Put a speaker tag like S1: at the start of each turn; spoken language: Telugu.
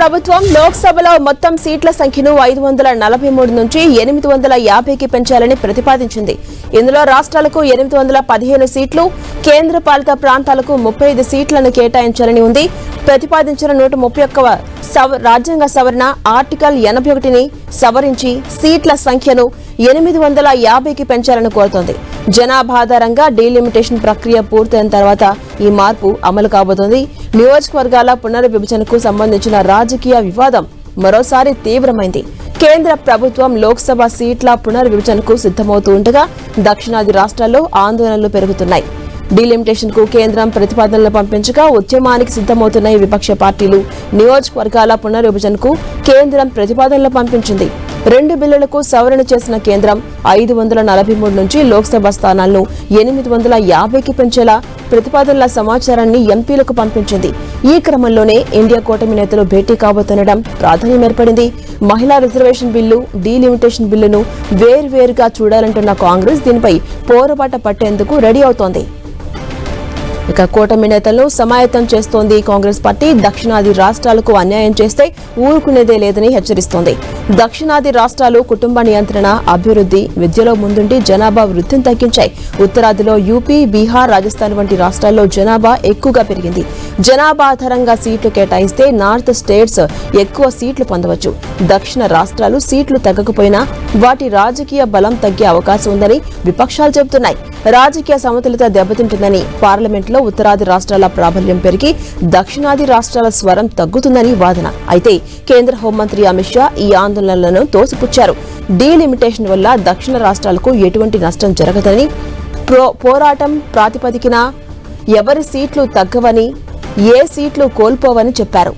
S1: ప్రభుత్వం లోక్సభలో మొత్తం సీట్ల సంఖ్యను 543 నుంచి 850కి పెంచాలని ప్రతిపాదించింది. ఇందులో రాష్ట్రాలకు 815 సీట్లు, కేంద్రపాలిత ప్రాంతాలకు 35 సీట్లను కేటాయించాలని ఉంది. ప్రతిపాదించిన 131వ రాజ్యాంగ సవరణ ఆర్టికల్ 81ని సవరించి సీట్ల సంఖ్యను 850కి పెంచాలని కోరుతోంది. జనాభా ఆధారంగా డీలిమిటేషన్ ప్రక్రియ పూర్తయిన తర్వాత ఈ మార్పు అమలు కాబోతోంది. నియోజకవర్గాల పునర్విభజనకు సంబంధించిన రాజకీయ వివాదం మరోసారి తీవ్రమైంది. కేంద్ర ప్రభుత్వం లోక్సభ సీట్ల పునర్విభజనకు సిద్ధమవుతూ ఉండగా దక్షిణాది రాష్ట్రాల్లో ఆందోళనలు పెరుగుతున్నాయి. డీలిమిటేషన్ కు కేంద్రం ప్రతిపాదనలు పంపించగా ఉద్యమానికి సిద్ధమవుతున్న విపక్ష పార్టీలు నియోజకవర్గాల పునర్విభజనకు కేంద్రం ప్రతిపాదనలు పంపించింది. 2 బిల్లులకు సవరణ చేసిన కేంద్రం 543 నుంచి లోక్సభ స్థానాలను 850కి పెంచేలా ప్రతిపాదనల సమాచారాన్ని ఎంపీలకు పంపించింది. ఈ క్రమంలోనే ఇండియా కూటమి నేతలు భేటీ కాబోతుండడం ప్రాధాన్యం ఏర్పడింది. మహిళా రిజర్వేషన్ బిల్లు, డీలిమిటేషన్ బిల్లును వేర్వేరుగా చూడాలంటున్న కాంగ్రెస్ దీనిపై పోరుబాట పట్టేందుకు రెడీ అవుతోంది. ఇక కూటమి నేతలను సమాయత్తం చేస్తోంది కాంగ్రెస్ పార్టీ. దక్షిణాది రాష్ట్రాలకు అన్యాయం చేస్తే ఊరుకునేదే లేదని హెచ్చరిస్తోంది. దక్షిణాది రాష్ట్రాలు కుటుంబ నియంత్రణ, అభివృద్ధి, విద్యలో ముందుండి జనాభా వృద్ధిని తగ్గించాయి. ఉత్తరాదిలో యూపీ, బీహార్, రాజస్థాన్ వంటి రాష్ట్రాల్లో జనాభా ఎక్కువగా పెరిగింది. జనాభా ఆధారంగా సీట్లు కేటాయిస్తే నార్త్ స్టేట్స్ ఎక్కువ సీట్లు పొందవచ్చు. దక్షిణ రాష్ట్రాలు సీట్లు తగ్గకపోయినా వాటి రాజకీయ బలం తగ్గే అవకాశం ఉందని విపక్షాలు చెబుతున్నాయి. రాజకీయ సమతుల్యత దెబ్బతింటుందని, పార్లమెంట్లో ఉత్తరాది రాష్ట్రాల ప్రాబల్యం పెరిగి దక్షిణాది రాష్ట్రాల స్వరం తగ్గుతుందని వాదన. అయితే కేంద్ర హోంమంత్రి అమిత్ షా ఈ ఆందోళనలను తోసిపుచ్చారు. డీలిమిటేషన్ వల్ల దక్షిణ రాష్ట్రాలకు ఎటువంటి నష్టం జరగదని, పోరాటం ప్రాతిపదికన ఎవరి సీట్లు తగ్గవని, ఏ సీట్లు కోల్పోవని చెప్పారు.